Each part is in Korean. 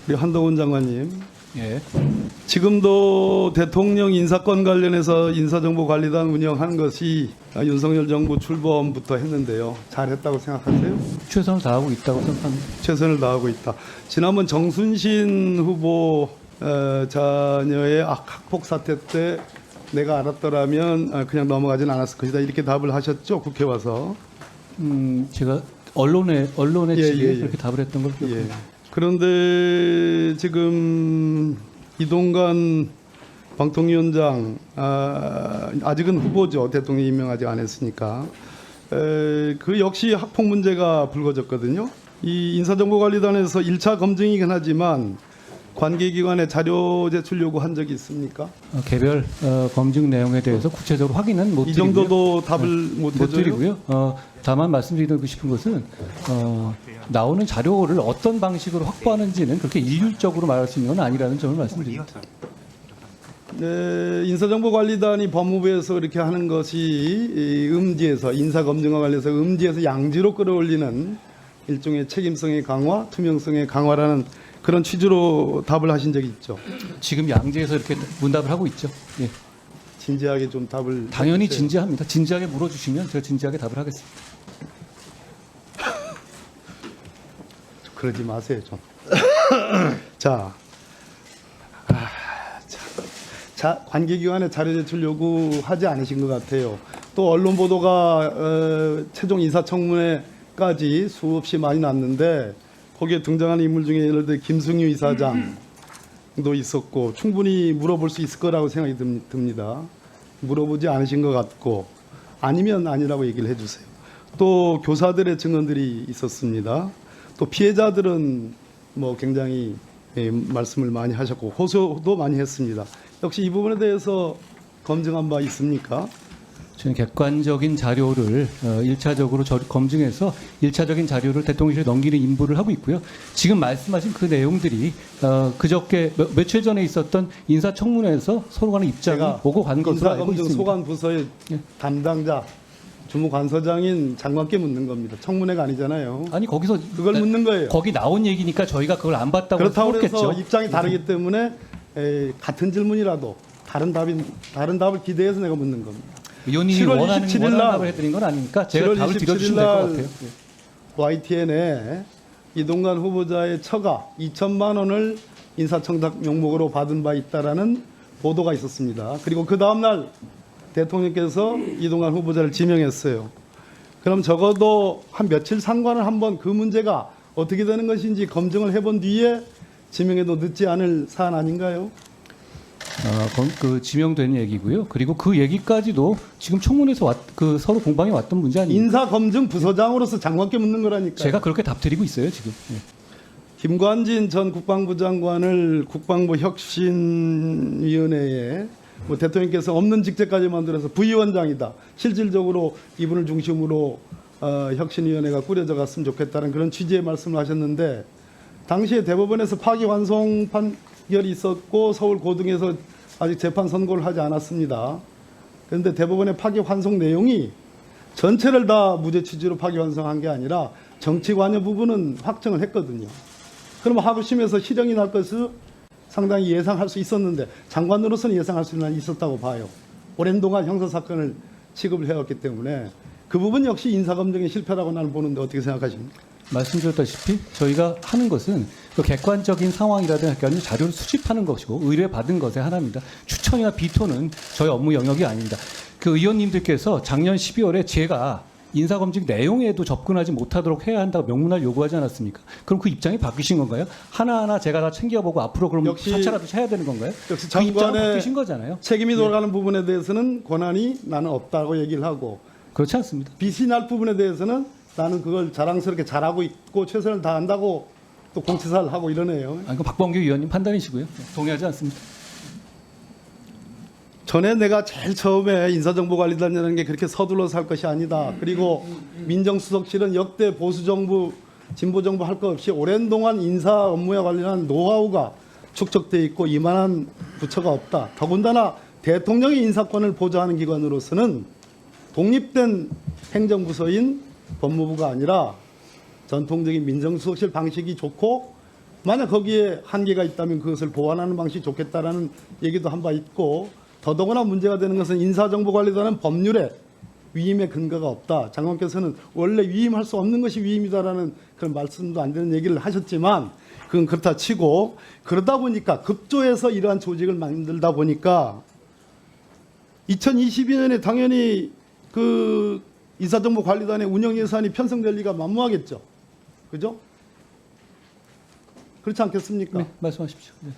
우리 한동훈 장관님, 예. 지금도 대통령 인사권 관련해서 인사정보관리단 운영한 것이 윤석열 정부 출범부터 했는데요. 잘했다고 생각하세요? 최선을 다하고 있다고 생각합니다. 최선을 다하고 있다. 지난번 정순신 후보 자녀의 학폭 사태 때 내가 알았더라면 그냥 넘어가진 않았을 것이다. 이렇게 답을 하셨죠? 국회 와서. 제가 언론에 예. 그렇게 답을 했던 걸 기억합니다. 예. 그런데 지금 이동관 방통위원장 아직은 후보죠. 대통령 임명하지 않았으니까. 그 역시 학폭 문제가 불거졌거든요. 이 인사정보관리단에서 1차 검증이긴 하지만 관계기관에 자료 제출 요구한 적이 있습니까? 개별 검증 내용에 대해서 구체적으로 확인은 못 이 드리고요. 정도도 답을 못 못 해줘요? 드리고요. 다만 말씀드리고 싶은 것은 나오는 자료를 어떤 방식으로 확보하는지는 그렇게 일률적으로 말할 수 있는 건 아니라는 점을 말씀드립니다. 네, 인사정보관리단이 법무부에서 이렇게 하는 것이 이 음지에서 인사검증과 관련해서 음지에서 양지로 끌어올리는 일종의 책임성의 강화, 투명성의 강화라는 그런 취지로 답을 하신 적이 있죠. 지금 양지에서 이렇게 문답을 하고 있죠. 예. 진지하게 좀 답을 당연히 해주세요. 진지합니다. 진지하게 물어주시면 제가 진지하게 답을 하겠습니다. 그러지 마세요 좀. 자, 자, 관계기관에 자료 제출 요구하지 않으신 것 같아요. 또 언론 보도가 최종 인사청문회까지 수없이 많이 났는데 거기에 등장하는 인물 중에 예를 들어 김승유 이사장도 있었고 충분히 물어볼 수 있을 거라고 생각이 듭니다. 물어보지 않으신 것 같고 아니면 아니라고 얘기를 해주세요. 또 교사들의 증언들이 있었습니다. 또 피해자들은 뭐 굉장히 말씀을 많이 하셨고 호소도 많이 했습니다. 역시 이 부분에 대해서 검증한 바 있습니까? 저는 객관적인 자료를 1차적으로 검증해서 1차적인 자료를 대통령실에 넘기는 임무를 하고 있고요. 지금 말씀하신 그 내용들이 그저께 며칠 전에 있었던 인사청문회에서 서로 간의 입장이 오고 간 것으로 알고 인사검증 있습니다. 소관 부서의 예. 담당자 주무관서장인 장관께 묻는 겁니다. 청문회가 아니잖아요. 아니 거기서 그걸 묻는 거예요. 거기 나온 얘기니까 저희가 그걸 안 봤다고 그렇다고 해서 그렇겠죠. 입장이 다르기 때문에 같은 질문이라도 다른 답을 기대해서 내가 묻는 겁니다. 의원님이 7월 원하는 27일 날 답을 해드린 건 아니니까 제가 7월 답을 27일 드려주시면 될 것 날 같아요. YTN에 이동관 후보자의 처가 2천만 원을 인사청탁 명목으로 받은 바 있다라는 보도가 있었습니다. 그리고 그 다음 날 대통령께서 이동관 후보자를 지명했어요. 그럼 적어도 한 며칠 상관을 한번 그 문제가 어떻게 되는 것인지 검증을 해본 뒤에 지명해도 늦지 않을 사안 아닌가요? 그 지명된 얘기고요. 그리고 그 얘기까지도 지금 청문회에서 서로 공방에 왔던 문제 아닙니까? 인사검증 부서장으로서 장관께 묻는 거라니까요. 제가 그렇게 답드리고 있어요 지금. 예. 김관진 전 국방부 장관을 국방부 혁신위원회에 대통령께서 없는 직책까지 만들어서 부위원장이다. 실질적으로 이분을 중심으로 혁신위원회가 꾸려져 갔으면 좋겠다는 그런 취지의 말씀을 하셨는데 당시에 대법원에서 파기환송 판결이 있었고 서울 고등에서 아직 재판 선고를 하지 않았습니다. 그런데 대법원의 파기환송 내용이 전체를 다 무죄 취지로 파기환송한 게 아니라 정치 관여 부분은 확정을 했거든요. 그러면 하부심에서 실형이 날 것을 상당히 예상할 수 있었는데 장관으로서는 예상할 수 있었다고 봐요. 오랜 동안 형사사건을 취급을 해왔기 때문에 그 부분 역시 인사검증의 실패라고 나는 보는데 어떻게 생각하십니까? 말씀드렸다시피 저희가 하는 것은 그 객관적인 상황이라든가 자료를 수집하는 것이고 의뢰받은 것의 하나입니다. 추천이나 비토는 저희 업무 영역이 아닙니다. 그 의원님들께서 작년 12월에 제가 인사검증 내용에도 접근하지 못하도록 해야 한다고 명문화를 요구하지 않았습니까? 그럼 그 입장이 바뀌신 건가요? 하나하나 제가 다 챙겨보고 앞으로 그럼 역시- 차차라도 해야 되는 건가요? 역시 그 입장은 장관의 바뀌신 거잖아요. 책임이 돌아가는 부분에 대해서는 권한이 나는 없다고 얘기를 하고 그렇지 않습니다. 빚이 날 부분에 대해서는 나는 그걸 자랑스럽게 잘하고 있고 최선을 다한다고 또 공치사를 하고 이러네요. 아니, 그 박범규 의원님 판단이시고요. 동의하지 않습니다. 전에 내가 제일 처음에 인사정보관리단이라는 게 그렇게 서둘러서 할 것이 아니다. 그리고 민정수석실은 역대 보수정부, 진보정부 할 것 없이 오랜 동안 인사 업무에 관련한 노하우가 축적돼 있고 이만한 부처가 없다. 더군다나 대통령의 인사권을 보좌하는 기관으로서는 독립된 행정부서인 법무부가 아니라 전통적인 민정수석실 방식이 좋고 만약 거기에 한계가 있다면 그것을 보완하는 방식이 좋겠다라는 얘기도 한 바 있고, 더더구나 문제가 되는 것은 인사정보관리단은 법률에 위임의 근거가 없다. 장관께서는 원래 위임할 수 없는 것이 위임이다라는 그런 말씀도 안 되는 얘기를 하셨지만, 그건 그렇다 치고, 그러다 보니까 급조해서 이러한 조직을 만들다 보니까 2022년에 당연히 그 인사정보관리단의 운영 예산이 편성될 리가 만무하겠죠. 그죠? 그렇지 않겠습니까? 네, 말씀하십시오. 네.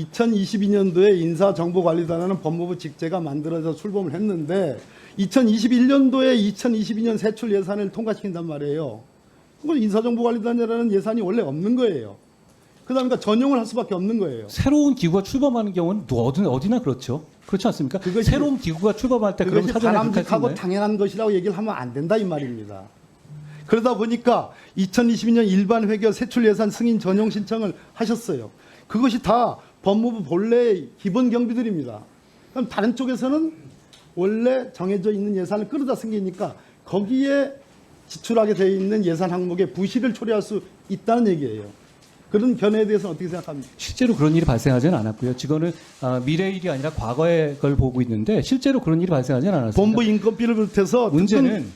2022년도에 인사정보관리단은 법무부 직제가 만들어져 출범을 했는데 2021년도에 2022년 세출 예산을 통과시킨단 말이에요. 그건 인사정보관리단이라는 예산이 원래 없는 거예요. 그러니까 전용을 할 수밖에 없는 거예요. 새로운 기구가 출범하는 경우는 어디나 그렇죠. 그렇지 않습니까? 그것이- 새로운 기구가 출범할 때 그런 그것이 사전에 바람직하고 당연한 것이라고 얘기를 하면 안 된다 이 말입니다. 그러다 보니까 2022년 일반 회계 세출 예산 승인 전용 신청을 하셨어요. 그것이 다 법무부 본래의 기본 경비들입니다. 그럼 다른 쪽에서는 원래 정해져 있는 예산을 끌어다 승기니까 거기에 지출하게 되어 있는 예산 항목에 부실을 초래할 수 있다는 얘기예요. 그런 견해에 대해서는 어떻게 생각합니까? 실제로 그런 일이 발생하지는 않았고요. 지금은 미래의 일이 아니라 과거의 걸 보고 있는데 실제로 그런 일이 발생하지는 않았습니다. 본부 인건비를 비롯해서 문제는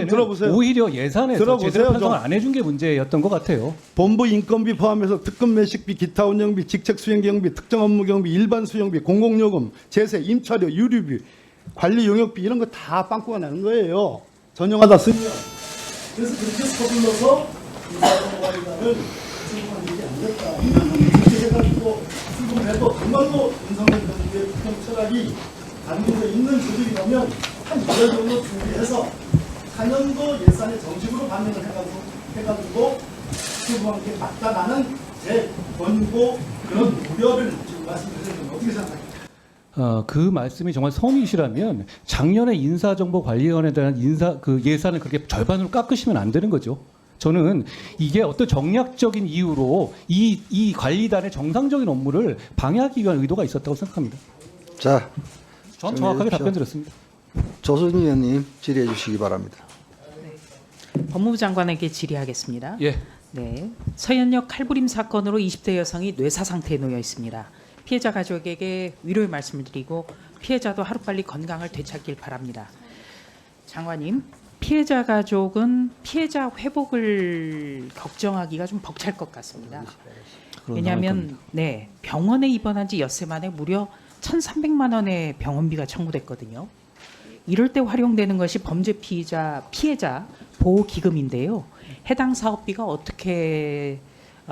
들어보세요. 오히려 예산에서 들어보세요, 제대로 편성을 좀. 안 해준 게 문제였던 것 같아요. 본부 인건비 포함해서 특급 매식비, 기타 운영비, 직책 수행 경비, 특정 업무 경비, 일반 수용비, 공공요금, 제세, 임차료, 유류비, 관리 용역비 이런 거 다 빵꾸가 나는 거예요. 전용하다 쓰면. 그래서 그렇게 서둘러서 인사정보관리단을 출범한 일이 안 됐다. 이렇게 해가지고 출범해도 정말로 윤석열 정부의 국정 철학이 담겨져 있는 조직이라면 한 2년 정도 준비해서 4년도 예산에 정식으로 반영을 해가지고 출범한 게 맞다라는 제 권고 그런 우려를 지금 말씀드리는 어떻게 생각하십니까? 그 말씀이 정말 성의시라면 작년에 인사정보관리원에 대한 예산을 그렇게 절반으로 깎으시면 안 되는 거죠. 저는 이게 어떤 정략적인 이유로 이 관리단의 정상적인 업무를 방해하기 위한 의도가 있었다고 생각합니다. 자, 전 정확하게 정리해 답변 드렸습니다. 조순 의원님 질의해 주시기 바랍니다. 법무부 장관에게 질의하겠습니다. 예. 네, 서현역 칼부림 사건으로 20대 여성이 뇌사 상태에 놓여 있습니다. 피해자 가족에게 위로의 말씀을 드리고 피해자도 하루빨리 건강을 되찾길 바랍니다. 장관님, 피해자 가족은 피해자 회복을 걱정하기가 좀 벅찰 것 같습니다. 왜냐하면 네, 병원에 입원한 지 엿새 만에 무려 1,300만 원의 병원비가 청구됐거든요. 이럴 때 활용되는 것이 범죄 피해자 보호 기금인데요. 해당 사업비가 어떻게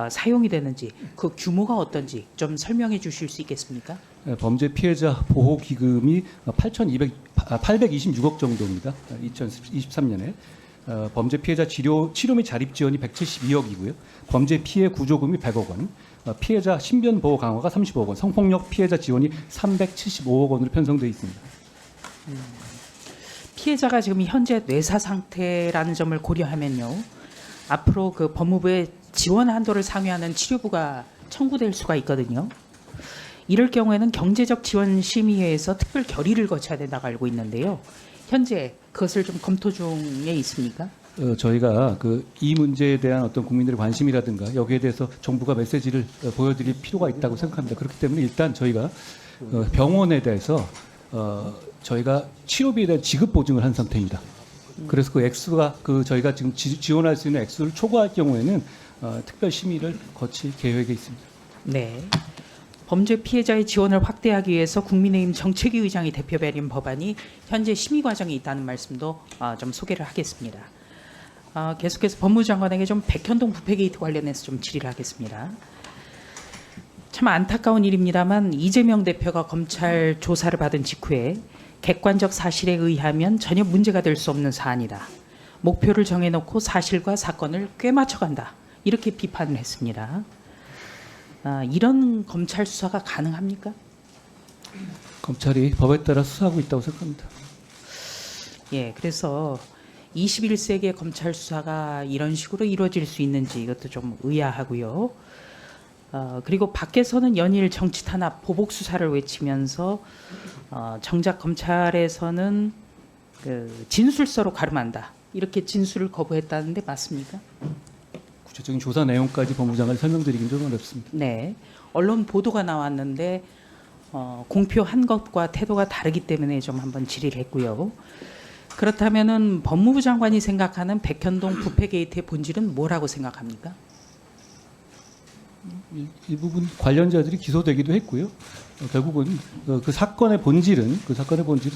사용이 되는지, 그 규모가 어떤지 좀 설명해 주실 수 있겠습니까? 범죄 피해자 보호 기금이 826억 정도입니다. 2023년에 범죄 피해자 치료 및 자립 지원이 172억이고요. 범죄 피해 구조금이 100억 원, 피해자 신변 보호 강화가 30억 원, 성폭력 피해자 지원이 375억 원으로 편성되어 있습니다. 피해자가 지금 현재 뇌사 상태라는 점을 고려하면요. 앞으로 그 법무부의 지원 한도를 상회하는 치료부가 청구될 수가 있거든요. 이럴 경우에는 경제적 지원 심의회에서 특별 결의를 거쳐야 된다고 알고 있는데요. 현재 그것을 좀 검토 중에 있습니까? 저희가 이 문제에 대한 어떤 국민들의 관심이라든가 여기에 대해서 정부가 메시지를 보여드릴 필요가 있다고 생각합니다. 그렇기 때문에 일단 저희가 병원에 대해서 저희가 치료비에 대한 지급 보증을 한 상태입니다. 그래서 그 액수가 저희가 지금 지원할 수 있는 액수를 초과할 경우에는 특별 심의를 거칠 계획에 있습니다. 네. 범죄 피해자의 지원을 확대하기 위해서 국민의힘 정책위 의장이 대표 발의한 법안이 현재 심의 과정에 있다는 말씀도 좀 소개를 하겠습니다. 계속해서 법무부 장관에게 좀 백현동 부패 게이트 관련해서 좀 질의를 하겠습니다. 참 안타까운 일입니다만 이재명 대표가 검찰 조사를 받은 직후에 객관적 사실에 의하면 전혀 문제가 될 수 없는 사안이다. 목표를 정해놓고 사실과 사건을 꿰맞춰간다. 이렇게 비판을 했습니다. 이런 검찰 수사가 가능합니까? 검찰이 법에 따라 수사하고 있다고 생각합니다. 예, 그래서 21세기의 검찰 수사가 이런 식으로 이루어질 수 있는지 이것도 좀 의아하고요. 그리고 밖에서는 연일 정치 탄압, 보복 수사를 외치면서 정작 검찰에서는 진술서로 가름한다. 이렇게 진술을 거부했다는데 맞습니까? 구체적인 조사 내용까지 법무장관이 설명드리긴 좀 어렵습니다. 네. 언론 보도가 나왔는데 공표한 것과 태도가 다르기 때문에 좀 한번 질의를 했고요. 그렇다면은 법무부 장관이 생각하는 백현동 부패 게이트의 본질은 뭐라고 생각합니까? 이 부분 관련자들이 기소되기도 했고요. 결국은 그 사건의 본질은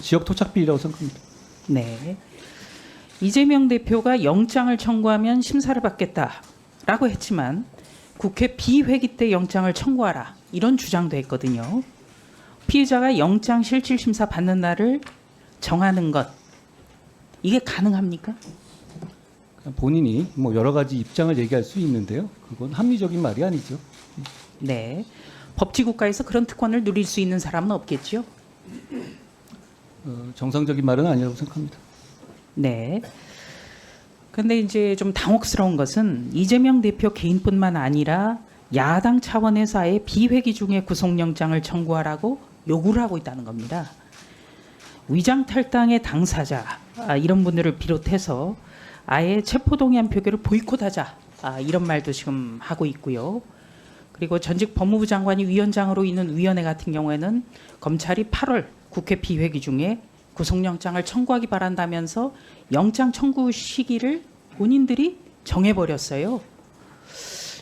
지역 토착 비리라고 생각합니다. 네. 이재명 대표가 영장을 청구하면 심사를 받겠다라고 했지만 국회 비회기 때 영장을 청구하라 이런 주장도 했거든요. 피해자가 영장 실질 심사 받는 날을 정하는 것 이게 가능합니까? 본인이 뭐 여러 가지 입장을 얘기할 수 있는데요. 그건 합리적인 말이 아니죠. 네. 법치국가에서 그런 특권을 누릴 수 있는 사람은 없겠죠? 정상적인 말은 아니라고 생각합니다. 네. 근데 이제 좀 당혹스러운 것은 이재명 대표 개인뿐만 아니라 야당 차원에서 아예 비회기 중에 구속영장을 청구하라고 요구를 하고 있다는 겁니다. 위장탈당의 당사자 이런 분들을 비롯해서 아예 체포동의안 표결을 보이콧하자 이런 말도 지금 하고 있고요. 그리고 전직 법무부 장관이 위원장으로 있는 위원회 같은 경우에는 검찰이 8월 국회 비회기 중에 구속영장을 청구하기 바란다면서 영장 청구 시기를 본인들이 정해버렸어요.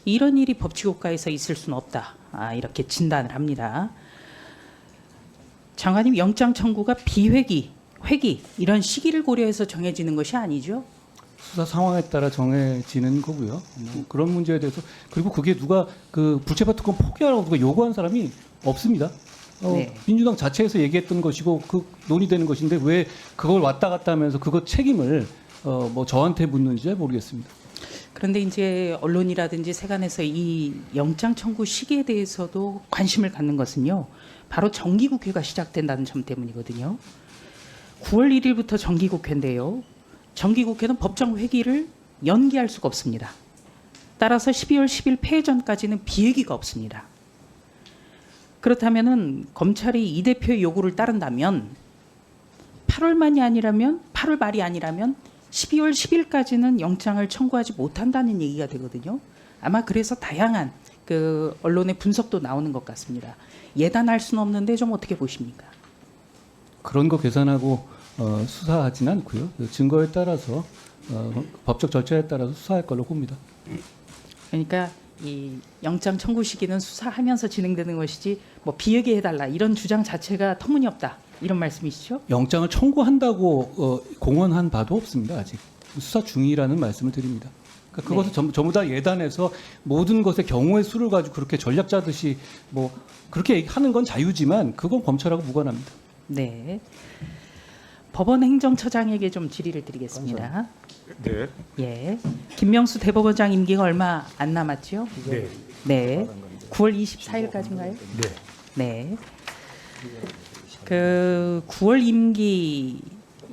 이런 일이 법치국가에서 있을 수는 없다. 이렇게 진단을 합니다. 장관님, 영장 청구가 비회기, 회기 이런 시기를 고려해서 정해지는 것이 아니죠? 수사 상황에 따라 정해지는 거고요. 뭐 그런 문제에 대해서 그리고 그게 누가 그 불체포 특권 포기하라고 누가 요구한 사람이 없습니다. 네. 민주당 자체에서 얘기했던 것이고 그 논의되는 것인데 왜 그걸 왔다 갔다 하면서 그거 책임을 뭐 저한테 묻는지 모르겠습니다. 그런데 이제 언론이라든지 세간에서 이 영장 청구 시기에 대해서도 관심을 갖는 것은요. 바로 정기국회가 시작된다는 점 때문이거든요. 9월 1일부터 정기국회인데요. 정기국회는 법정 회기를 연기할 수가 없습니다. 따라서 12월 10일 폐회 전까지는 비회기가 없습니다. 그렇다면은 검찰이 이 대표의 요구를 따른다면 8월 말이 아니라면 12월 10일까지는 영장을 청구하지 못한다는 얘기가 되거든요. 아마 그래서 다양한 그 언론의 분석도 나오는 것 같습니다. 예단할 수는 없는데 좀 어떻게 보십니까? 그런 거 계산하고 수사하지는 않고요. 증거에 따라서 법적 절차에 따라서 수사할 걸로 봅니다. 그러니까 이 영장 청구 시기는 수사하면서 진행되는 것이지 뭐 비회기 해달라 이런 주장 자체가 터무니없다 이런 말씀이시죠? 영장을 청구한다고 공언한 바도 없습니다. 아직 수사 중이라는 말씀을 드립니다. 그러니까 그것을 전부 다 예단해서 모든 것의 경우의 수를 가지고 그렇게 전략 짜듯이 뭐 그렇게 하는 건 자유지만 그건 검찰하고 무관합니다. 네. 법원 행정처장에게 좀 질의를 드리겠습니다. 네. 예. 김명수 대법원장 임기가 얼마 안 남았죠? 네. 네. 9월 24일까지인가요? 네. 네. 그 9월 임기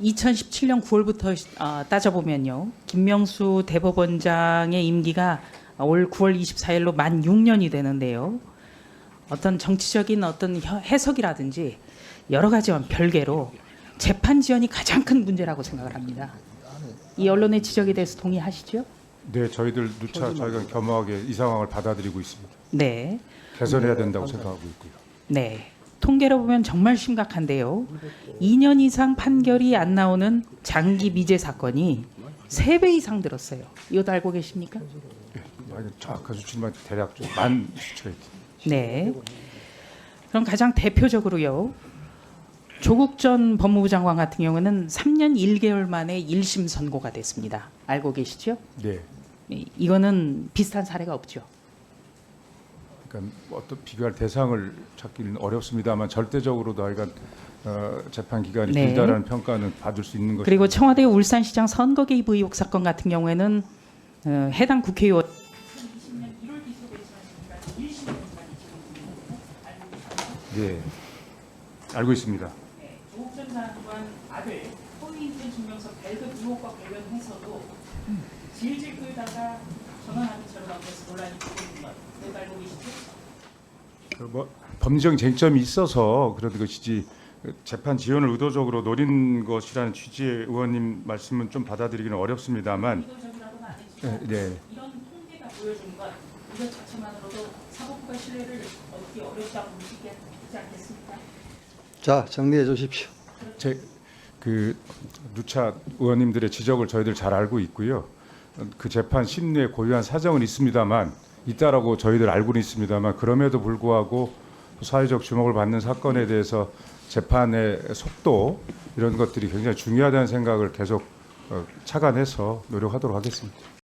2017년 9월부터 따져보면요. 김명수 대법원장의 임기가 올 9월 24일로 만 6년이 되는데요. 어떤 정치적인 어떤 해석이라든지 여러 가지와 별개로 재판 지연이 가장 큰 문제라고 생각을 합니다. 이 언론의 지적에 대해서 동의하시죠? 네, 저희들 누차 저희가 겸허하게 이 상황을 받아들이고 있습니다. 네. 개선해야 된다고 생각하고 있고요. 네. 통계로 보면 정말 심각한데요. 2년 이상 판결이 안 나오는 장기 미제 사건이 3배 이상 늘었어요. 이것도 알고 계십니까? 네, 정확한 수치만 대략 좀 만 수치가 있습니다. 네. 그럼 가장 대표적으로요. 조국 전 법무부 장관 같은 경우는 3년 1개월 만에 1심 선고가 됐습니다. 알고 계시죠? 네. 이거는 비슷한 사례가 없죠. 그러니까 어떤 비교할 대상을 찾기는 어렵습니다만 절대적으로도 하여간 재판 기간이 네. 길다라는 평가는 받을 수 있는 것입니다. 그리고 청와대 울산시장 선거 개입 의혹 사건 같은 경우에는 해당 국회의원 네. 알고 있습니다. 조국 전 장관 아들 허위인증 증명서 발급 의혹과 관련해서도 질질 끌다가 전원합의체로 나오면서 논란이 되고 있는 것 그거 알고 계시죠? 뭐 법리적 쟁점이 있어서 그런 것이지 재판 지연을 의도적으로 노린 것이라는 취지의 의원님 말씀은 좀 받아들이기는 어렵습니다만 의도적이라고는 안 했지만 네. 이런 통계가 보여준 것 이것 자체만으로도 사법부가 신뢰를 얻기 어렵다고 보시지 않겠습니까? 자, 정리해 주십시오. 그 누차 의원님들의 지적을 저희들 잘 알고 있고요. 그 재판 심리에 고유한 사정은 있다라고 저희들 알고는 있습니다만 그럼에도 불구하고 사회적 주목을 받는 사건에 대해서 재판의 속도 이런 것들이 굉장히 중요하다는 생각을 계속 착안해서 노력하도록 하겠습니다.